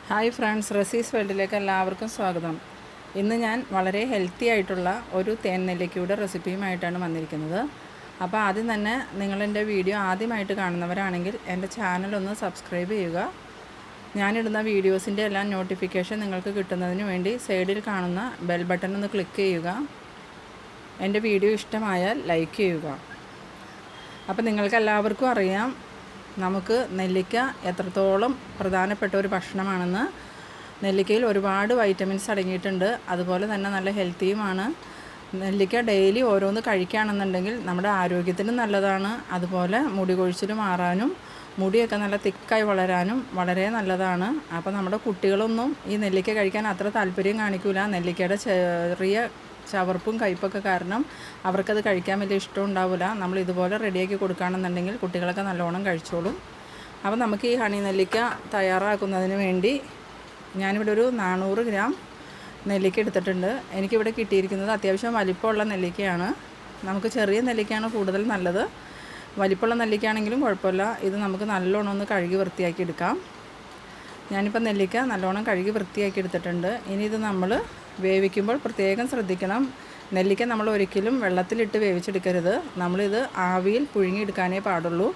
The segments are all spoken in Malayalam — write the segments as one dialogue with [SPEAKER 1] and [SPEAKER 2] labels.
[SPEAKER 1] ഹായ് ഫ്രണ്ട്സ്, റസീസ് വേൾഡിലേക്ക് എല്ലാവർക്കും സ്വാഗതം. ഇന്ന് ഞാൻ വളരെ ഹെൽത്തി ആയിട്ടുള്ള ഒരു തേൻ നെല്ലിക്കയുടെ റെസിപ്പിയുമായിട്ടാണ് വന്നിരിക്കുന്നത്. അപ്പോൾ ആദ്യം തന്നെ നിങ്ങളെൻ്റെ വീഡിയോ ആദ്യമായിട്ട് കാണുന്നവരാണെങ്കിൽ എൻ്റെ ചാനലൊന്ന് സബ്സ്ക്രൈബ് ചെയ്യുക. ഞാനിടുന്ന വീഡിയോസിൻ്റെ എല്ലാം നോട്ടിഫിക്കേഷൻ നിങ്ങൾക്ക് കിട്ടുന്നതിന് വേണ്ടി സൈഡിൽ കാണുന്ന ബെൽ ബട്ടൺ ഒന്ന് ക്ലിക്ക് ചെയ്യുക. എൻ്റെ വീഡിയോ ഇഷ്ടമായാൽ ലൈക്ക് ചെയ്യുക. അപ്പോൾ നിങ്ങൾക്ക് എല്ലാവർക്കും അറിയാം നമുക്ക് നെല്ലിക്ക എത്രത്തോളം പ്രധാനപ്പെട്ട ഒരു ഭക്ഷണമാണെന്ന്. നെല്ലിക്കയിൽ ഒരുപാട് വൈറ്റമിൻസ് അടങ്ങിയിട്ടുണ്ട്, അതുപോലെ തന്നെ നല്ല ഹെൽത്തിയുമാണ്. നെല്ലിക്ക ഡെയിലി ഓരോന്ന് കഴിക്കുകയാണെന്നുണ്ടെങ്കിൽ നമ്മുടെ ആരോഗ്യത്തിനും നല്ലതാണ്. അതുപോലെ മുടി കൊഴിച്ചിൽ മാറാനും മുടിയൊക്കെ നല്ല തിക്കായി വളരാനും വളരെ നല്ലതാണ്. അപ്പോൾ നമ്മുടെ കുട്ടികളൊന്നും ഈ നെല്ലിക്ക കഴിക്കാൻ അത്ര താല്പര്യം കാണിക്കില്ല. നെല്ലിക്കയുടെ ചെറിയ ചവർപ്പും കയ്പ്പൊക്കെ കാരണം അവർക്കത് കഴിക്കാൻ വലിയ ഇഷ്ടം ഉണ്ടാവില്ല. നമ്മൾ ഇതുപോലെ റെഡിയാക്കി കൊടുക്കുകയാണെന്നുണ്ടെങ്കിൽ കുട്ടികളൊക്കെ നല്ലോണം കഴിച്ചോളും. അപ്പോൾ നമുക്ക് ഈ ഹണി നെല്ലിക്ക തയ്യാറാക്കുന്നതിന് വേണ്ടി ഞാനിവിടെ ഒരു 400 ഗ്രാം നെല്ലിക്ക എടുത്തിട്ടുണ്ട്. എനിക്കിവിടെ കിട്ടിയിരിക്കുന്നത് അത്യാവശ്യം വലിപ്പമുള്ള നെല്ലിക്കയാണ്. നമുക്ക് ചെറിയ നെല്ലിക്കയാണ് കൂടുതൽ നല്ലത്. വലിപ്പമുള്ള നെല്ലിക്കയാണെങ്കിലും കുഴപ്പമില്ല. ഇത് നമുക്ക് നല്ലോണം ഒന്ന് കഴുകി വൃത്തിയാക്കി എടുക്കാം. ഞാനിപ്പോൾ നെല്ലിക്ക നല്ലോണം കഴുകി വൃത്തിയാക്കി എടുത്തിട്ടുണ്ട്. ഇനി ഇത് നമ്മൾ വേവിക്കുമ്പോൾ പ്രത്യേകം ശ്രദ്ധിക്കണം. നെല്ലിക്ക നമ്മൾ ഒരിക്കലും വെള്ളത്തിലിട്ട് വേവിച്ചെടുക്കരുത്. നമ്മളിത് ആവിയിൽ പുഴുങ്ങിയെടുക്കാനേ പാടുള്ളൂ.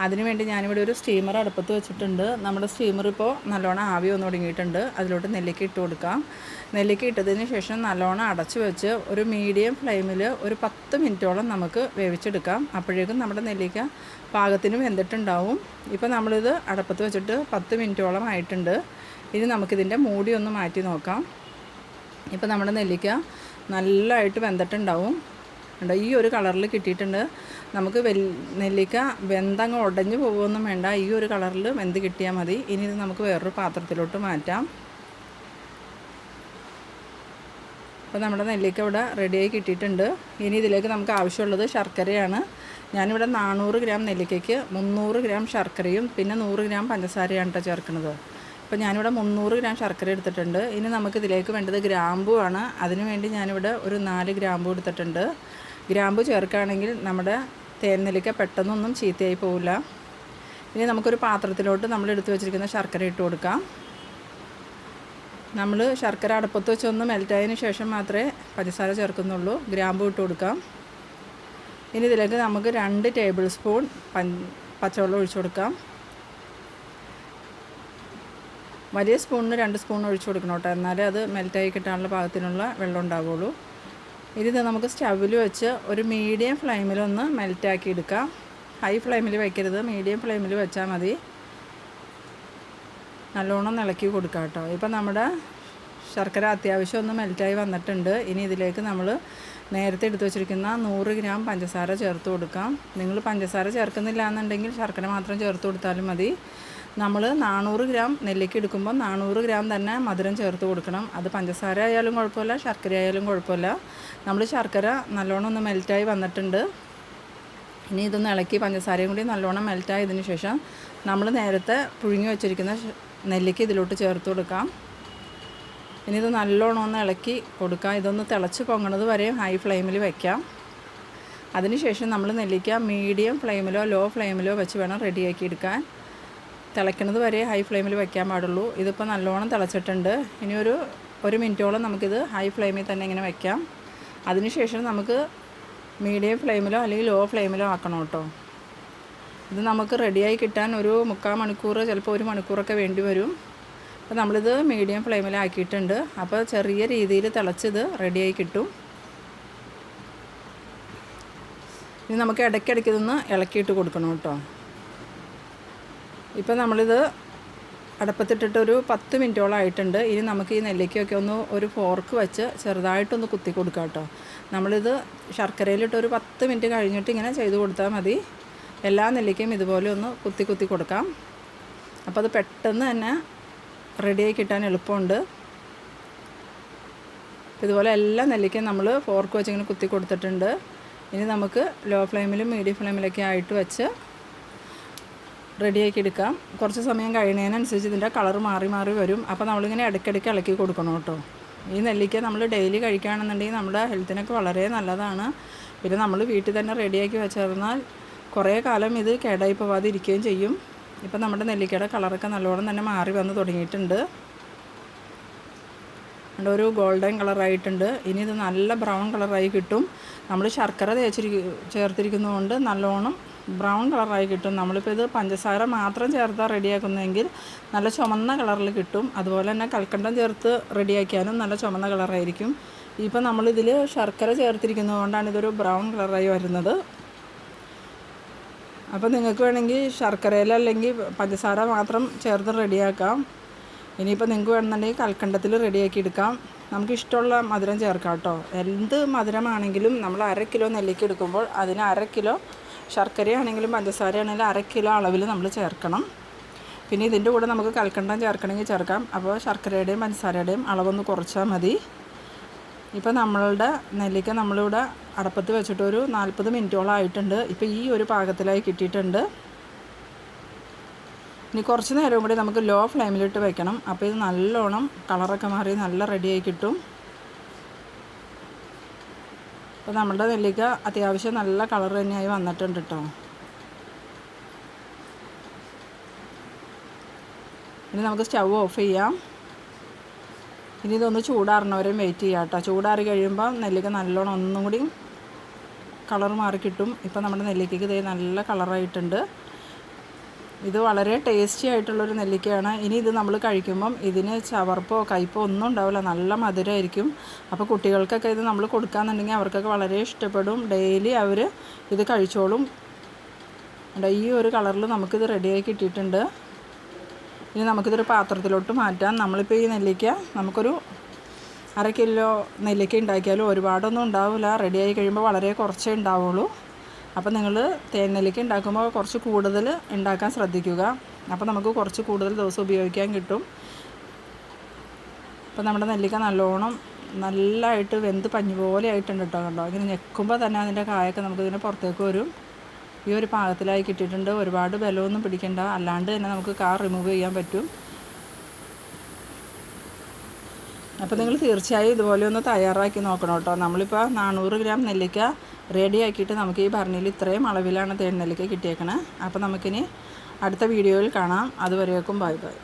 [SPEAKER 1] അതിനുവേണ്ടി ഞാനിവിടെ ഒരു സ്റ്റീമർ അടുപ്പത്ത് വെച്ചിട്ടുണ്ട്. നമ്മുടെ സ്റ്റീമർ ഇപ്പോൾ നല്ലോണം ആവി വന്ന് തുടങ്ങിയിട്ടുണ്ട്. അതിലോട്ട് നെല്ലിക്ക ഇട്ട് കൊടുക്കാം. നെല്ലിക്ക ഇട്ടതിന് ശേഷം നല്ലോണം അടച്ചു വെച്ച് ഒരു മീഡിയം ഫ്ലെയിമിൽ ഒരു 10 മിനിറ്റോളം നമുക്ക് വേവിച്ചെടുക്കാം. അപ്പോഴേക്കും നമ്മുടെ നെല്ലിക്ക പാകത്തിന് വെന്തിട്ടുണ്ടാവും. ഇപ്പോൾ നമ്മളിത് അടുപ്പത്ത് വെച്ചിട്ട് 10 മിനിറ്റോളം ആയിട്ടുണ്ട്. ഇനി നമുക്കിതിൻ്റെ മൂടി ഒന്ന് മാറ്റി നോക്കാം. ഇപ്പോൾ നമ്മുടെ നെല്ലിക്ക നല്ലതായിട്ട് വെന്തിട്ടുണ്ടാവും. ഈ ഒരു കളറിൽ കിട്ടിയിട്ടുണ്ട്. നമുക്ക് നെല്ലിക്ക വെന്തങ്ങ് ഉടഞ്ഞു പോകുമൊന്നും വേണ്ട. ഈ ഒരു കളറിൽ വെന്ത് കിട്ടിയാൽ മതി. ഇനി ഇത് നമുക്ക് വേറൊരു പാത്രത്തിലോട്ട് മാറ്റാം. അപ്പോൾ നമ്മുടെ നെല്ലിക്ക ഇവിടെ റെഡിയായി കിട്ടിയിട്ടുണ്ട്. ഇനി ഇതിലേക്ക് നമുക്ക് ആവശ്യമുള്ളത് ശർക്കരയാണ്. ഞാനിവിടെ 400 ഗ്രാം നെല്ലിക്കയ്ക്ക് 300 ഗ്രാം ശർക്കരയും പിന്നെ 100 ഗ്രാം പഞ്ചസാരയാണ് കേട്ടോ ചേർക്കുന്നത്. അപ്പോൾ ഞാനിവിടെ 300 ഗ്രാം ശർക്കര എടുത്തിട്ടുണ്ട്. ഇനി നമുക്കിതിലേക്ക് വേണ്ടത് ഗ്രാമ്പു ആണ്. അതിനുവേണ്ടി ഞാനിവിടെ ഒരു 4 ഗ്രാമ്പു എടുത്തിട്ടുണ്ട്. ഗ്രാമ്പു ചേർക്കുകയാണെങ്കിൽ നമ്മുടെ തേൻ നെല്ലിക്ക പെട്ടെന്നൊന്നും ചീത്തയായി പോവില്ല. ഇനി നമുക്കൊരു പാത്രത്തിലോട്ട് നമ്മൾ എടുത്തു വെച്ചിരിക്കുന്ന ശർക്കര ഇട്ട് കൊടുക്കാം. നമ്മൾ ശർക്കര അടുപ്പത്ത് വെച്ചൊന്ന് മെൽറ്റായതിന് ശേഷം മാത്രമേ പഞ്ചസാര ചേർക്കുന്നുള്ളൂ. ഗ്രാമ്പു ഇട്ട് കൊടുക്കാം. ഇനി ഇതിലേക്ക് നമുക്ക് 2 ടേബിൾ സ്പൂൺ പച്ചവെള്ളം ഒഴിച്ചു കൊടുക്കാം. വലിയ സ്പൂണിന് 2 സ്പൂൺ ഒഴിച്ചു കൊടുക്കണം കേട്ടോ, എന്നാലേ അത് മെൽറ്റായി കിട്ടാനുള്ള പാകത്തിനുള്ള വെള്ളം ഉണ്ടാവുള്ളൂ. ഇത് നമുക്ക് സ്റ്റൗവിൽ വെച്ച് ഒരു മീഡിയം ഫ്ലെയിമിലൊന്ന് മെൽറ്റാക്കി എടുക്കാം. ഹൈ ഫ്ലെയിമിൽ വയ്ക്കരുത്, മീഡിയം ഫ്ലെയിമിൽ വെച്ചാൽ മതി. നല്ലോണം ഇളക്കി കൊടുക്കാം കേട്ടോ. ഇപ്പം നമ്മുടെ ശർക്കര അത്യാവശ്യം ഒന്ന് മെൽറ്റായി വന്നിട്ടുണ്ട്. ഇനി ഇതിലേക്ക് നമ്മൾ നേരത്തെ എടുത്തു വച്ചിരിക്കുന്ന 100 ഗ്രാം പഞ്ചസാര ചേർത്ത് കൊടുക്കാം. നിങ്ങൾ പഞ്ചസാര ചേർക്കുന്നില്ല എന്നുണ്ടെങ്കിൽ ശർക്കര മാത്രം ചേർത്ത് കൊടുത്താലും മതി. നമ്മൾ 400 ഗ്രാം നെല്ലിക്ക എടുക്കുമ്പോൾ 400 ഗ്രാം തന്നെ മധുരം ചേർത്ത് കൊടുക്കണം. അത് പഞ്ചസാര ആയാലും കുഴപ്പമില്ല, ശർക്കര ആയാലും കുഴപ്പമില്ല. നമ്മൾ ശർക്കര നല്ലോണം ഒന്ന് മെൽറ്റായി വന്നിട്ടുണ്ട്. ഇനി ഇതൊന്ന് ഇളക്കി പഞ്ചസാരയും കൂടി നല്ലോണം മെൽറ്റായതിന് ശേഷം നമ്മൾ നേരത്തെ പുഴുങ്ങി വെച്ചിരിക്കുന്ന നെല്ലിക്ക ഇതിലോട്ട് ചേർത്ത് കൊടുക്കാം. ഇനി ഇത് നല്ലോണം ഒന്ന് ഇളക്കി കൊടുക്കാം. ഇതൊന്ന് തിളച്ച് പൊങ്ങണത് വരെ ഹൈ ഫ്ലെയിമിൽ വയ്ക്കാം. അതിനുശേഷം നമ്മൾ നെല്ലിക്ക മീഡിയം ഫ്ലെയിമിലോ ലോ ഫ്ലെയിമിലോ വെച്ച് വേണം റെഡിയാക്കി എടുക്കാൻ. തിളയ്ക്കുന്നത് വരെ ഹൈ ഫ്ലെയിമിൽ വയ്ക്കാൻ പാടുള്ളൂ. ഇതിപ്പോൾ നല്ലോണം തിളച്ചിട്ടുണ്ട്. ഇനി ഒരു മിനിറ്റോളം നമുക്കിത് ഹൈ ഫ്ലെയിമിൽ തന്നെ ഇങ്ങനെ വയ്ക്കാം. അതിനുശേഷം നമുക്ക് മീഡിയം ഫ്ലെയിമിലോ അല്ലെങ്കിൽ ലോ ഫ്ലെയിമിലോ ആക്കണം കേട്ടോ. ഇത് നമുക്ക് റെഡിയായി കിട്ടാൻ ഒരു 3/4 മണിക്കൂർ, ചിലപ്പോൾ 1 മണിക്കൂറൊക്കെ വേണ്ടി വരും. അപ്പോൾ നമ്മളിത് മീഡിയം ഫ്ലെയിമിലാക്കിയിട്ടുണ്ട്. അപ്പോൾ ചെറിയ രീതിയിൽ തിളച്ചിത് റെഡിയായി കിട്ടും. ഇനി നമുക്ക് ഇടയ്ക്കിടയ്ക്ക് ഇതൊന്ന് ഇളക്കിയിട്ട് കൊടുക്കണം കേട്ടോ. ഇപ്പോൾ നമ്മളിത് അടുപ്പത്തിട്ടിട്ട് ഒരു 10 മിനിറ്റോളം ആയിട്ടുണ്ട്. ഇനി നമുക്ക് ഈ നെല്ലിക്കയൊക്കെ ഒന്ന് ഒരു ഫോർക്ക് വെച്ച് ചെറുതായിട്ടൊന്ന് കുത്തി കൊടുക്കാം കേട്ടോ. നമ്മളിത് ശർക്കരയിലിട്ട് ഒരു 10 മിനിറ്റ് കഴിഞ്ഞിട്ട് ഇങ്ങനെ ചെയ്ത് കൊടുത്താൽ മതി. എല്ലാ നെല്ലിക്കയും ഇതുപോലെ ഒന്ന് കുത്തി കുത്തി കൊടുക്കാം. അപ്പോൾ അത് പെട്ടെന്ന് തന്നെ റെഡിയായി കിട്ടാൻ എളുപ്പമുണ്ട്. ഇതുപോലെ എല്ലാ നെല്ലിക്കയും നമ്മൾ ഫോർക്ക് വെച്ച് ഇങ്ങനെ കുത്തി കൊടുത്തിട്ടുണ്ട്. ഇനി നമുക്ക് ലോ ഫ്ലെയിമിലും മീഡിയം ഫ്ലെയിമിലൊക്കെ ആയിട്ട് വെച്ച് റെഡിയാക്കി എടുക്കാം. കുറച്ച് സമയം കഴിയുന്നതിനനുസരിച്ച് ഇതിൻ്റെ കളർ മാറി മാറി വരും. അപ്പോൾ നമ്മളിങ്ങനെ ഇടയ്ക്കിടയ്ക്ക് ഇളക്കി കൊടുക്കണം കേട്ടോ. ഈ നെല്ലിക്ക നമ്മൾ ഡെയിലി കഴിക്കുകയാണെന്നുണ്ടെങ്കിൽ നമ്മുടെ ഹെൽത്തിനൊക്കെ വളരെ നല്ലതാണ്. പിന്നെ നമ്മൾ വീട്ടിൽ തന്നെ റെഡിയാക്കി വെച്ചിരുന്നാൽ കുറേ കാലം ഇത് കേടായി പോവാതെ ഇരിക്കുകയും ചെയ്യും. ഇപ്പം നമ്മുടെ നെല്ലിക്കയുടെ കളറൊക്കെ നല്ലോണം തന്നെ മാറി വന്ന് തുടങ്ങിയിട്ടുണ്ട്. ഒരു ഗോൾഡൻ കളറായിട്ടുണ്ട്. ഇനി ഇത് നല്ല ബ്രൗൺ കളറായി കിട്ടും. നമ്മൾ ശർക്കര ചേർത്തിരിക്കുന്നതുകൊണ്ട് നല്ലോണം ബ്രൗൺ കളറായി കിട്ടും. നമ്മളിപ്പോൾ ഇത് പഞ്ചസാര മാത്രം ചേർത്താൽ റെഡിയാക്കുന്നതെങ്കിൽ നല്ല ചുമന്ന കളറിൽ കിട്ടും. അതുപോലെ തന്നെ കൽക്കണ്ടം ചേർത്ത് റെഡിയാക്കിയാലും നല്ല ചുമന്ന കളറായിരിക്കും. ഇപ്പോൾ നമ്മളിതിൽ ശർക്കര ചേർത്തിരിക്കുന്നതുകൊണ്ടാണ് ഇതൊരു ബ്രൗൺ കളറായി വരുന്നത്. അപ്പോൾ നിങ്ങൾക്ക് വേണമെങ്കിൽ ശർക്കരയിൽ അല്ലെങ്കിൽ പഞ്ചസാര മാത്രം ചേർത്ത് റെഡിയാക്കാം. ഇനിയിപ്പോൾ നിങ്ങൾക്ക് വേണമെന്നുണ്ടെങ്കിൽ കൽക്കണ്ടത്തിൽ റെഡിയാക്കി എടുക്കാം. നമുക്ക് ഇഷ്ടമുള്ള മധുരം ചേർക്കാം കേട്ടോ. എന്ത് മധുരമാണെങ്കിലും നമ്മൾ 1/2 കിലോ നെല്ലിക്ക എടുക്കുമ്പോൾ അതിന് 1/2 കിലോ ശർക്കരയാണെങ്കിലും പഞ്ചസാരയാണെങ്കിലും 1/2 കിലോ അളവിൽ നമ്മൾ ചേർക്കണം. പിന്നെ ഇതിൻ്റെ കൂടെ നമുക്ക് കൽക്കണ്ടം ചേർക്കണമെങ്കിൽ ചേർക്കാം. അപ്പോൾ ശർക്കരയുടെയും പഞ്ചസാരയുടെയും അളവൊന്ന് കുറച്ചാൽ മതി. ഇപ്പോൾ നമ്മളുടെ നെല്ലിക്ക നമ്മളിവിടെ അടപ്പത്ത് വെച്ചിട്ട് ഒരു 40 മിനിറ്റോളം ആയിട്ടുണ്ട്. ഇപ്പോൾ ഈ ഒരു പാകത്തിലായി കിട്ടിയിട്ടുണ്ട്. ഇനി കുറച്ച് നേരം കൂടി നമുക്ക് ലോ ഫ്ലെയിമിലിട്ട് വെക്കണം. അപ്പോൾ ഇത് നല്ലോണം കളറൊക്കെ മാറി നല്ല റെഡിയായി കിട്ടും. അപ്പോൾ നമ്മുടെ നെല്ലിക്ക അത്യാവശ്യം നല്ല കളർ തന്നെയായി വന്നിട്ടുണ്ട് കേട്ടോ. ഇനി നമുക്ക് സ്റ്റൗ ഓഫ് ചെയ്യാം. ഇനി ഇതൊന്ന് ചൂടാറുന്നവരെയും വെയിറ്റ് ചെയ്യാം കേട്ടോ. ചൂടാറി കഴിയുമ്പോൾ നെല്ലിക്ക നല്ലോണം ഒന്നും കൂടി കളർ മാറി കിട്ടും. ഇപ്പോൾ നമ്മുടെ നെല്ലിക്കയ്ക്ക് ഇതേ നല്ല കളറായിട്ടുണ്ട്. ഇത് വളരെ ടേസ്റ്റി ആയിട്ടുള്ളൊരു നെല്ലിക്കയാണ്. ഇനി ഇത് നമ്മൾ കഴിക്കുമ്പം ഇതിന് ചവർപ്പോ കയ്പോ ഒന്നും ഉണ്ടാവില്ല, നല്ല മധുരമായിരിക്കും. അപ്പോൾ കുട്ടികൾക്കൊക്കെ ഇത് നമ്മൾ കൊടുക്കുകയെന്നുണ്ടെങ്കിൽ അവർക്കൊക്കെ വളരെ ഇഷ്ടപ്പെടും. ഡെയിലി അവർ ഇത് കഴിച്ചോളും. ഈ ഒരു കളറിൽ നമുക്കിത് റെഡിയായി കിട്ടിയിട്ടുണ്ട്. ഇനി നമുക്കിതൊരു പാത്രത്തിലോട്ട് മാറ്റാം. നമ്മളിപ്പോൾ ഈ നെല്ലിക്ക നമുക്കൊരു 1/2 കിലോ നെല്ലിക്ക ഉണ്ടാക്കിയാലും ഒരുപാടൊന്നും ഉണ്ടാവില്ല. റെഡിയായി കഴിയുമ്പോൾ വളരെ കുറച്ചേ ഉണ്ടാവുള്ളൂ. അപ്പോൾ നിങ്ങൾ തേൻ നെല്ലിക്ക ഉണ്ടാക്കുമ്പോൾ കുറച്ച് കൂടുതൽ ഉണ്ടാക്കാൻ ശ്രദ്ധിക്കുക. അപ്പോൾ നമുക്ക് കുറച്ച് കൂടുതൽ ദിവസം ഉപയോഗിക്കാൻ കിട്ടും. അപ്പോൾ നമ്മുടെ നെല്ലിക്ക നല്ലോണം നല്ലതായിട്ട് വെന്ത് പഞ്ഞി പോലെ ആയിട്ടുണ്ട് കേട്ടോ. കണ്ടോ, ഇങ്ങനെ ഞെക്കുമ്പോൾ തന്നെ അതിൻ്റെ കായൊക്കെ നമുക്കിങ്ങനെ പുറത്തേക്ക് വരും. ഈ ഒരു പാകത്തിലായി കിട്ടിയിട്ടുണ്ട്. ഒരുപാട് ബലമൊന്നും പിടിക്കണ്ട, അല്ലാണ്ട് തന്നെ നമുക്ക് റിമൂവ് ചെയ്യാൻ പറ്റും. അപ്പോൾ നിങ്ങൾ തീർച്ചയായും ഇതുപോലെ ഒന്ന് തയ്യാറാക്കി നോക്കണം കേട്ടോ. നമ്മളിപ്പോൾ 400 ഗ്രാം നെല്ലിക്ക റെഡിയാക്കിയിട്ട് നമുക്ക് ഈ ഭരണിയിൽ ഇത്രയും അളവിലാണ് തേൻ നെല്ലിക്ക കിട്ടിയേക്കണേ. അപ്പോൾ നമുക്കിനി അടുത്ത വീഡിയോയിൽ കാണാം. അതുവരേക്കും ബൈ ബൈ.